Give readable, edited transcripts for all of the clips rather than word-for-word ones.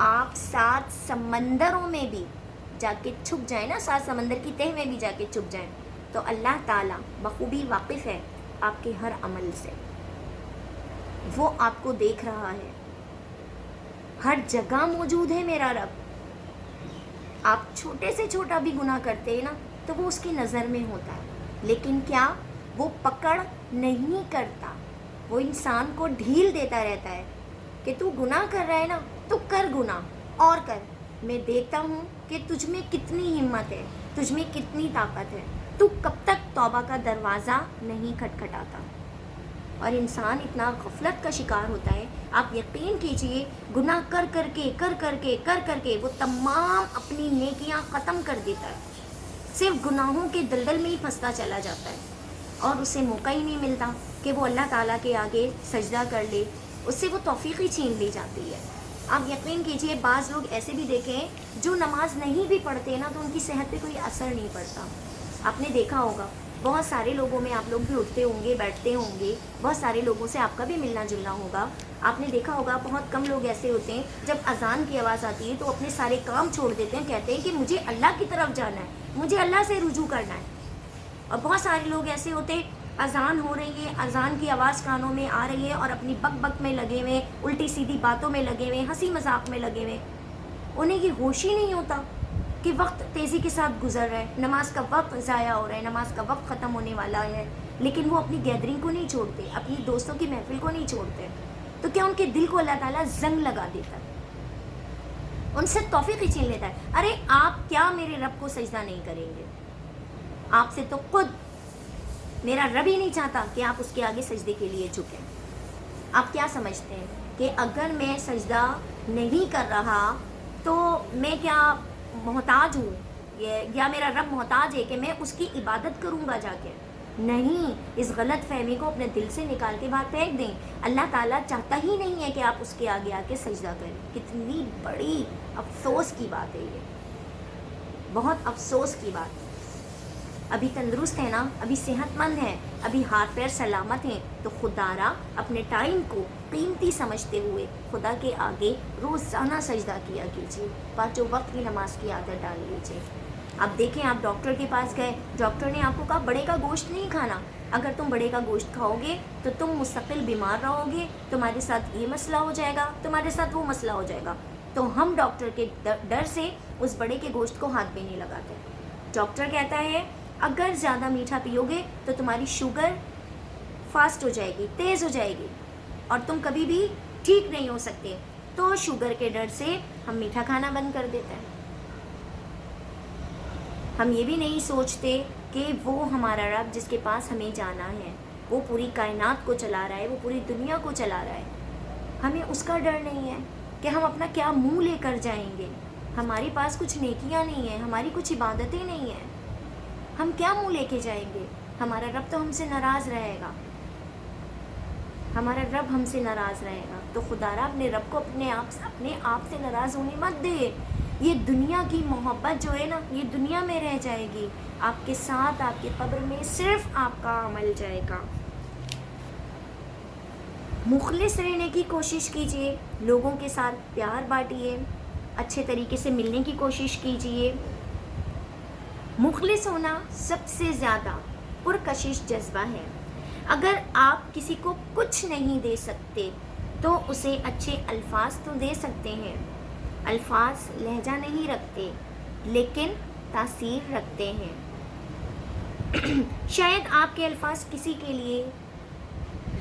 آپ 7 سمندروں میں بھی جا کے چھپ جائیں نا، 7 سمندر کی تہ میں بھی جا کے چھپ جائیں، تو اللہ تعالیٰ بخوبی واقف ہے آپ کے ہر عمل سے. وہ آپ کو دیکھ رہا ہے، ہر جگہ موجود ہے میرا رب. آپ چھوٹے سے چھوٹا بھی گناہ کرتے ہیں نا تو وہ اس کی نظر میں ہوتا ہے، لیکن کیا وہ پکڑ نہیں کرتا، وہ انسان کو ڈھیل دیتا رہتا ہے کہ تو گناہ کر رہا ہے نا، تو کر گناہ اور کر، میں دیکھتا ہوں کہ تجھ میں کتنی ہمت ہے، تجھ میں کتنی طاقت ہے، تو کب تک توبہ کا دروازہ نہیں کھٹکھٹاتا. اور انسان اتنا غفلت کا شکار ہوتا ہے. آپ یقین کیجئے گناہ کر کر کے وہ تمام اپنی نیکیاں ختم کر دیتا ہے، صرف گناہوں کے دلدل میں ہی پھنستا چلا جاتا ہے، اور اسے موقع ہی نہیں ملتا کہ وہ اللہ تعالیٰ کے آگے سجدہ کر لے، اس سے وہ توفیق ہی چھین لی جاتی ہے. آپ یقین کیجئے بعض لوگ ایسے بھی دیکھیں جو نماز نہیں بھی پڑھتے نا تو ان کی صحت پہ کوئی اثر نہیں پڑتا. آپ نے دیکھا ہوگا بہت سارے لوگوں میں، آپ لوگ بھی اٹھتے ہوں گے، بیٹھتے ہوں گے، بہت سارے لوگوں سے آپ کا بھی ملنا جلنا ہوگا. آپ نے دیکھا ہوگا بہت کم لوگ ایسے ہوتے ہیں جب اذان کی آواز آتی ہے تو اپنے سارے کام چھوڑ دیتے ہیں، کہتے ہیں کہ مجھے اللہ کی طرف جانا ہے، مجھے اللہ سے رجوع کرنا ہے. اور بہت سارے لوگ ایسے ہوتے ہیں اذان ہو رہی ہے، اذان کی آواز کانوں میں آ رہی ہے اور اپنی بک بک میں لگے ہوئے، الٹی سیدھی باتوں میں لگے ہوئے، ہنسی مذاق میں لگے ہوئے. انہیں یہ ہوش ہی نہیں ہوتا کہ وقت تیزی کے ساتھ گزر رہا ہے، نماز کا وقت ضائع ہو رہا ہے، نماز کا وقت ختم ہونے والا ہے، لیکن وہ اپنی گیدرنگ کو نہیں چھوڑتے، اپنی دوستوں کی محفل کو نہیں چھوڑتے. تو کیا ان کے دل کو اللہ تعالیٰ زنگ لگا دیتا ہے، ان سے توفیق ہی چھین لیتا ہے. ارے آپ کیا میرے رب کو سجدہ نہیں کریں گے؟ آپ سے تو خود میرا رب ہی نہیں چاہتا کہ آپ اس کے آگے سجدے کے لیے جھکیں. آپ کیا سمجھتے ہیں کہ اگر میں سجدہ نہیں کر رہا تو میں کیا محتاج ہوں، یا میرا رب محتاج ہے کہ میں اس کی عبادت کروں گا جا کے؟ نہیں، اس غلط فہمی کو اپنے دل سے نکال کے باہر پھینک دیں. اللہ تعالیٰ چاہتا ہی نہیں ہے کہ آپ اس کے آگے آ کے سجدہ کریں. کتنی بڑی افسوس کی بات ہے یہ، بہت افسوس کی بات. ابھی تندرست ہے نا، ابھی صحت مند ہے، ابھی ہاتھ پیر سلامت ہیں، تو خدا را اپنے ٹائم کو قیمتی سمجھتے ہوئے خدا کے آگے روزانہ سجدہ کیا کیجیے، 5 وقت کی نماز کی عادت ڈال لیجیے. اب دیکھیں، آپ ڈاکٹر کے پاس گئے، ڈاکٹر نے آپ کو کہا بڑے کا گوشت نہیں کھانا. اگر تم بڑے کا گوشت کھاؤ گے تو تم مستقل بیمار رہو گے، تمہارے ساتھ یہ مسئلہ ہو جائے گا، تمہارے ساتھ وہ مسئلہ ہو جائے گا. تو ہم ڈاکٹر کے ڈر سے اس بڑے کے گوشت کو ہاتھ بھی نہیں لگاتے. ڈاکٹر کہتا ہے اگر زیادہ میٹھا پیو گے تو تمہاری شوگر فاسٹ ہو جائے گی، تیز ہو جائے گی، اور تم کبھی بھی ٹھیک نہیں ہو سکتے. تو شوگر کے ڈر سے ہم میٹھا کھانا بند کر دیتے ہیں. ہم یہ بھی نہیں سوچتے کہ وہ ہمارا رب جس کے پاس ہمیں جانا ہے، وہ پوری کائنات کو چلا رہا ہے، وہ پوری دنیا کو چلا رہا ہے. ہمیں اس کا ڈر نہیں ہے کہ ہم اپنا کیا منہ لے کر جائیں گے. ہمارے پاس کچھ نیکیاں نہیں ہیں، ہماری کچھ عبادتیں نہیں ہیں، ہم کیا منہ لے کے جائیں گے؟ ہمارا رب تو ہم سے ناراض رہے گا، ہمارا رب ہم سے ناراض رہے گا. تو خدا را اپنے رب کو اپنے آپ سے ناراض ہونے مت دے. یہ دنیا کی محبت جو ہے نا، یہ دنیا میں رہ جائے گی، آپ کے ساتھ آپ کی قبر میں صرف آپ کا عمل جائے گا. مخلص رہنے کی کوشش کیجئے، لوگوں کے ساتھ پیار بانٹیے، اچھے طریقے سے ملنے کی کوشش کیجئے. مخلص ہونا سب سے زیادہ پرکشش جذبہ ہے. اگر آپ کسی کو کچھ نہیں دے سکتے تو اسے اچھے الفاظ تو دے سکتے ہیں. الفاظ لہجہ نہیں رکھتے لیکن تاثیر رکھتے ہیں. شاید آپ کے الفاظ کسی کے لیے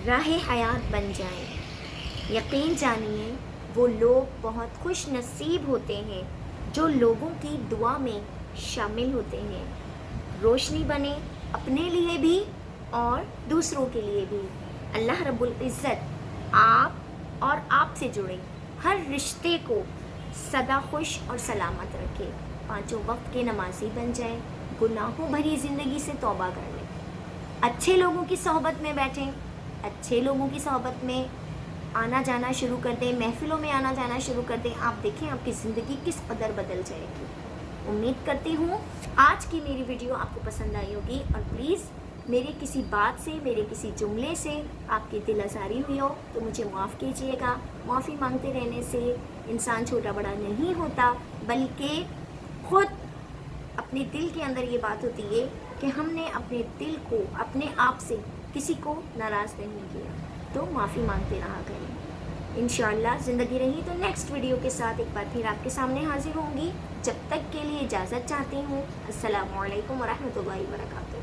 راہ حیات بن جائیں. یقین جانیے وہ لوگ بہت خوش نصیب ہوتے ہیں جو لوگوں کی دعا میں شامل ہوتے ہیں. روشنی بنے اپنے لیے بھی اور دوسروں کے لیے بھی. اللہ رب العزت آپ اور آپ سے جڑے ہر رشتے کو سدا خوش اور سلامت رکھے. 5 وقت کے نمازی بن جائیں، گناہوں بھری زندگی سے توبہ کر لیں، اچھے لوگوں کی صحبت میں بیٹھیں، اچھے لوگوں کی صحبت میں آنا جانا شروع کر دیں، محفلوں میں آنا جانا شروع کر دیں. آپ دیکھیں آپ کی زندگی کس قدر بدل جائے گی. امید کرتی ہوں آج کی میری ویڈیو آپ کو پسند آئی ہوگی، اور پلیز میری کسی بات سے، میرے کسی جملے سے آپ کی دل آزاری ہوئی ہو تو مجھے معاف کیجیے گا. معافی مانگتے رہنے سے انسان چھوٹا بڑا نہیں ہوتا، بلکہ خود اپنے دل کے اندر یہ بات ہوتی ہے کہ ہم نے اپنے دل کو، اپنے آپ سے کسی کو ناراض نہیں کیا. تو معافی مانگتے رہا کریں. انشاءاللہ زندگی رہی تو نیکسٹ ویڈیو کے ساتھ ایک بار پھر آپ کے سامنے حاضر ہوں گی. جب تک کے لیے اجازت چاہتی ہوں. السلام علیکم ورحمۃ اللہ وبرکاتہ.